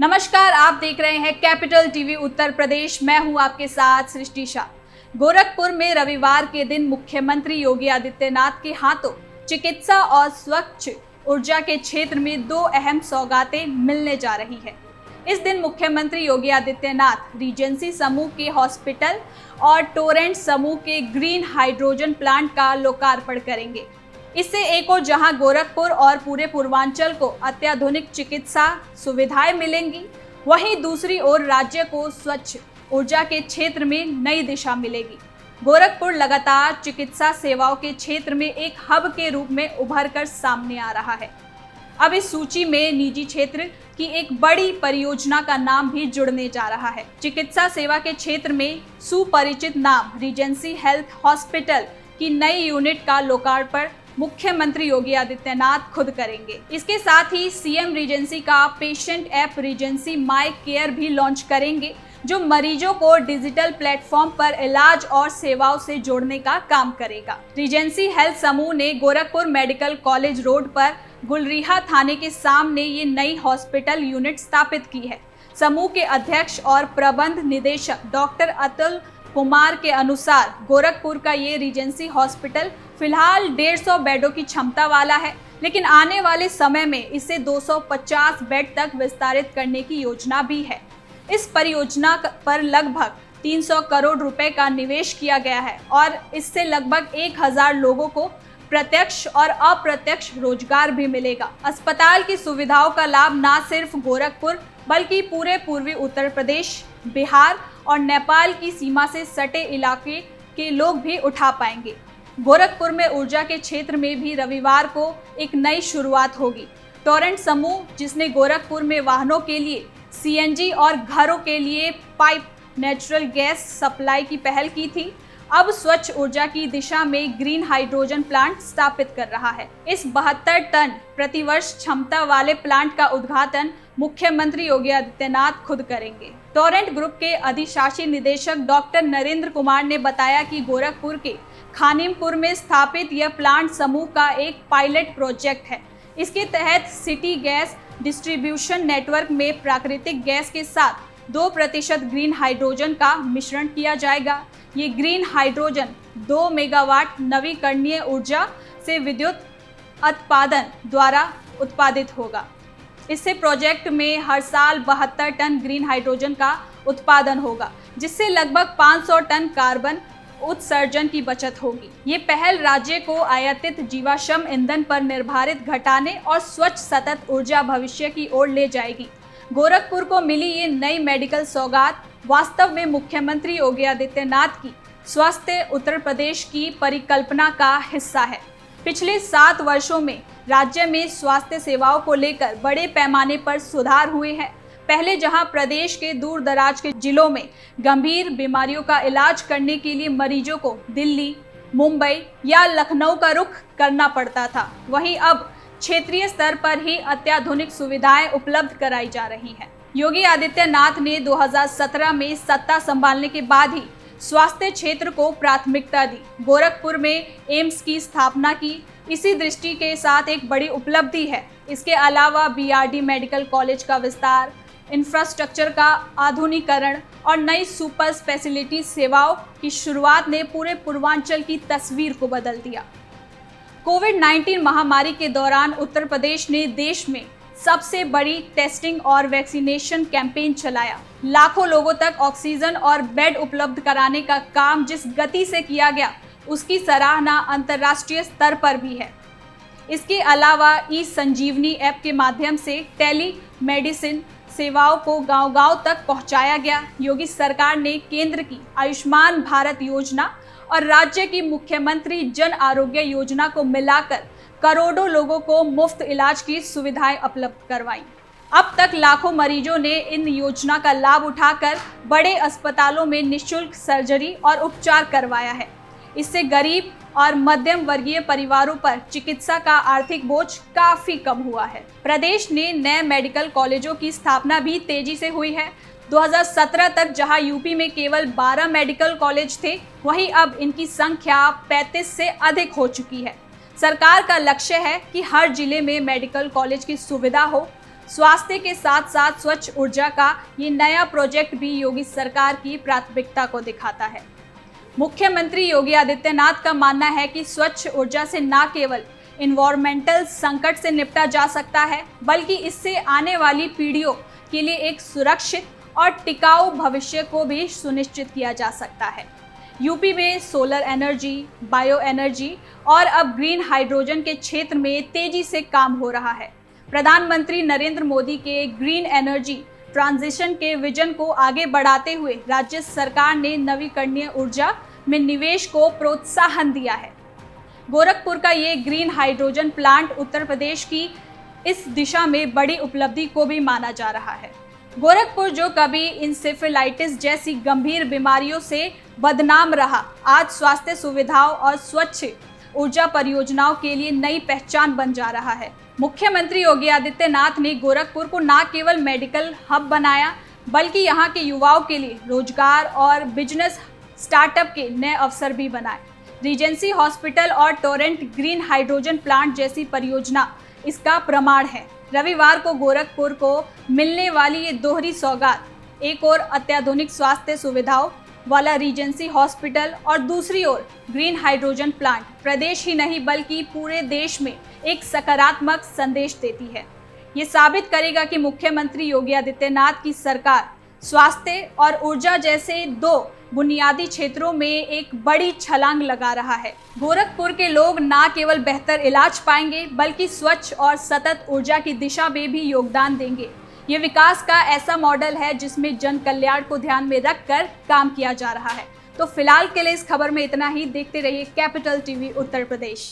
नमस्कार, आप देख रहे हैं कैपिटल टीवी उत्तर प्रदेश। मैं हूं आपके साथ सृष्टि शाह। गोरखपुर में रविवार के दिन मुख्यमंत्री योगी आदित्यनाथ के हाथों चिकित्सा और स्वच्छ ऊर्जा के क्षेत्र में दो अहम सौगातें मिलने जा रही है। इस दिन मुख्यमंत्री योगी आदित्यनाथ रीजेंसी समूह के हॉस्पिटल और टोरेंट समूह के ग्रीन हाइड्रोजन प्लांट का लोकार्पण करेंगे। इससे एक ओर जहां गोरखपुर और पूरे पूर्वांचल को अत्याधुनिक चिकित्सा सुविधाएं मिलेंगी, वहीं दूसरी ओर राज्य को स्वच्छ ऊर्जा के क्षेत्र में नई दिशा मिलेगी। गोरखपुर लगातार चिकित्सा सेवाओं के क्षेत्र में एक हब के रूप में उभर कर सामने आ रहा है। अब इस सूची में निजी क्षेत्र की एक बड़ी परियोजना का नाम भी जुड़ने जा रहा है। चिकित्सा सेवा के क्षेत्र में सुपरिचित नाम रीजेंसी हेल्थ हॉस्पिटल की नई यूनिट का लोकार्पण मुख्यमंत्री योगी आदित्यनाथ खुद करेंगे। इसके साथ ही सीएम रीजेंसी का पेशेंट ऐप रीजेंसी माई केयर भी लॉन्च करेंगे, जो मरीजों को डिजिटल प्लेटफॉर्म पर इलाज और सेवाओं से जोड़ने का काम करेगा। रीजेंसी हेल्थ समूह ने गोरखपुर मेडिकल कॉलेज रोड पर गुलरीहा थाने के सामने ये नई हॉस्पिटल यूनिट स्थापित की है। समूह के अध्यक्ष और प्रबंध निदेशक डॉक्टर अतुल कुमार के अनुसार गोरखपुर का ये रीजेंसी हॉस्पिटल फिलहाल 150 बेडों की क्षमता वाला है, लेकिन आने वाले समय में इसे 250 बेड तक विस्तारित करने की योजना भी है। इस परियोजना पर लगभग 300 करोड़ रुपए का निवेश किया गया है और इससे लगभग 1000 लोगों को प्रत्यक्ष और अप्रत्यक्ष रोजगार भी मिलेगा। अस्पताल की सुविधाओं का लाभ न सिर्फ गोरखपुर बल्कि पूरे पूर्वी उत्तर प्रदेश, बिहार और नेपाल की सीमा से सटे इलाके के लोग भी उठा पाएंगे। गोरखपुर में ऊर्जा के क्षेत्र में भी रविवार को एक नई शुरुआत होगी। टोरेंट समूह, जिसने गोरखपुर में वाहनों के लिए सीएनजी और घरों के लिए पाइप नेचुरल गैस सप्लाई की पहल की थी, अब स्वच्छ ऊर्जा की दिशा में ग्रीन हाइड्रोजन प्लांट स्थापित कर रहा है। इस 72 टन प्रतिवर्ष क्षमता वाले प्लांट का उद्घाटन मुख्यमंत्री योगी आदित्यनाथ खुद करेंगे। टोरेंट ग्रुप के अधिशासी निदेशक डॉक्टर नरेंद्र कुमार ने बताया कि गोरखपुर के खानिमपुर में स्थापित यह प्लांट समूह का एक पायलट प्रोजेक्ट है। इसके तहत सिटी गैस डिस्ट्रीब्यूशन नेटवर्क में प्राकृतिक गैस के साथ 2% ग्रीन हाइड्रोजन का मिश्रण किया जाएगा। ये ग्रीन हाइड्रोजन 2 मेगावाट नवीकरणीय ऊर्जा से विद्युत उत्पादन द्वारा उत्पादित होगा। इससे प्रोजेक्ट में हर साल 72 टन ग्रीन हाइड्रोजन का उत्पादन होगा, जिससे लगभग 500 टन कार्बन उत्सर्जन की बचत होगी। ये पहल राज्य को आयातित जीवाश्म ईंधन पर निर्भरता घटाने और स्वच्छ सतत ऊर्जा भविष्य की ओर ले जाएगी। गोरखपुर को मिली ये नई मेडिकल सौगात वास्तव में मुख्यमंत्री योगी आदित्यनाथ की स्वास्थ्य उत्तर प्रदेश की परिकल्पना का हिस्सा है। पिछले 7 वर्षों में राज्य में स्वास्थ्य सेवाओं को लेकर बड़े पैमाने पर सुधार हुए हैं। पहले जहां प्रदेश के दूर दराज के जिलों में गंभीर बीमारियों का इलाज करने के लिए मरीजों को दिल्ली, मुंबई या लखनऊ का रुख करना पड़ता था, वहीं अब क्षेत्रीय स्तर पर ही अत्याधुनिक सुविधाएं उपलब्ध कराई जा रही हैं। योगी आदित्यनाथ ने 2017 में सत्ता संभालने के बाद ही स्वास्थ्य क्षेत्र को प्राथमिकता दी। गोरखपुर में एम्स की स्थापना की, इसी दृष्टि के साथ एक बड़ी उपलब्धि है। इसके अलावा बीआरडी मेडिकल कॉलेज का विस्तार, इंफ्रास्ट्रक्चर का आधुनिकीकरण और नई सुपर स्पेशलिटी सेवाओं की शुरुआत ने पूरे पूर्वांचल की तस्वीर को बदल दिया। कोविड-19 महामारी के दौरान उत्तर प्रदेश ने देश में सबसे बड़ी टेस्टिंग और वैक्सीनेशन कैंपेन चलाया। लाखों लोगों तक ऑक्सीजन और बेड उपलब्ध कराने का काम जिस गति से किया गया, उसकी सराहना अंतर्राष्ट्रीय स्तर पर भी है। इसके अलावा ई संजीवनी ऐप के माध्यम से टेली मेडिसिन सेवाओं को गांव-गांव तक पहुंचाया गया। योगी सरकार ने केंद्र की आयुष्मान भारत योजना और राज्य की मुख्यमंत्री जन आरोग्य योजना को मिलाकर करोड़ों लोगों को मुफ्त इलाज की सुविधाएं उपलब्ध करवाई। अब तक लाखों मरीजों ने इन योजना का लाभ उठाकर बड़े अस्पतालों में निःशुल्क सर्जरी और उपचार करवाया है। इससे गरीब और मध्यम वर्गीय परिवारों पर चिकित्सा का आर्थिक बोझ काफी कम हुआ है। प्रदेश ने नए मेडिकल कॉलेजों की स्थापना भी तेजी से हुई है। 2017 तक जहां यूपी में केवल 12 मेडिकल कॉलेज थे, वहीं अब इनकी संख्या 35 से अधिक हो चुकी है। सरकार का लक्ष्य है कि हर जिले में मेडिकल कॉलेज की सुविधा हो। स्वास्थ्य के साथ साथ स्वच्छ ऊर्जा का ये नया प्रोजेक्ट भी योगी सरकार की प्राथमिकता को दिखाता है। मुख्यमंत्री योगी आदित्यनाथ का मानना है कि स्वच्छ ऊर्जा से न केवल इन्वायरमेंटल संकट से निपटा जा सकता है, बल्कि इससे आने वाली पीढ़ियों के लिए एक सुरक्षित और टिकाऊ भविष्य को भी सुनिश्चित किया जा सकता है। यूपी में सोलर एनर्जी, बायो एनर्जी और अब ग्रीन हाइड्रोजन के क्षेत्र में तेजी से काम हो रहा है। प्रधानमंत्री नरेंद्र मोदी के ग्रीन एनर्जी ट्रांजिशन के विजन को आगे बढ़ाते हुए राज्य सरकार ने नवीकरणीय ऊर्जा में निवेश को प्रोत्साहन दिया है। गोरखपुर का ये green hydrogen plant Uttar Pradesh की इस दिशा में बड़ी उपलब्धि को भी माना जा रहा है। गोरखपुर जो कभी इंसेफेलाइटिस जैसी गंभीर बीमारियों से बदनाम रहा, आज स्वास्थ्य सुविधाओं और स्वच्छ ऊर्जा परियोजनाओं के लिए नई पहचान बन जा रहा है। मुख्यमंत्री योगी आदित्यनाथ ने गोरखपुर को न केवल मेडिकल हब बनाया, बल्कि यहाँ के युवाओं के लिए रोजगार और बिजनेस स्टार्टअप के नए अवसर भी बनाए। रीजेंसी हॉस्पिटल और टोरेंट ग्रीन हाइड्रोजन प्लांट जैसी परियोजना इसका प्रमाण है। रविवार को गोरखपुर को मिलने वाली ये दोहरी सौगात, एक और अत्याधुनिक स्वास्थ्य सुविधाओं वाला रीजेंसी हॉस्पिटल और दूसरी ओर ग्रीन हाइड्रोजन प्लांट, प्रदेश ही नहीं बल्कि पूरे देश में एक सकारात्मक संदेश देती है। ये साबित करेगा कि मुख्यमंत्री योगी आदित्यनाथ की सरकार स्वास्थ्य और ऊर्जा जैसे दो बुनियादी क्षेत्रों में एक बड़ी छलांग लगा रहा है। गोरखपुर के लोग न केवल बेहतर इलाज पाएंगे, बल्कि स्वच्छ और सतत ऊर्जा की दिशा में भी योगदान देंगे। ये विकास का ऐसा मॉडल है जिसमें जन कल्याण को ध्यान में रखकर काम किया जा रहा है। तो फिलहाल के लिए इस खबर में इतना ही। देखते रहिए कैपिटल टीवी उत्तर प्रदेश।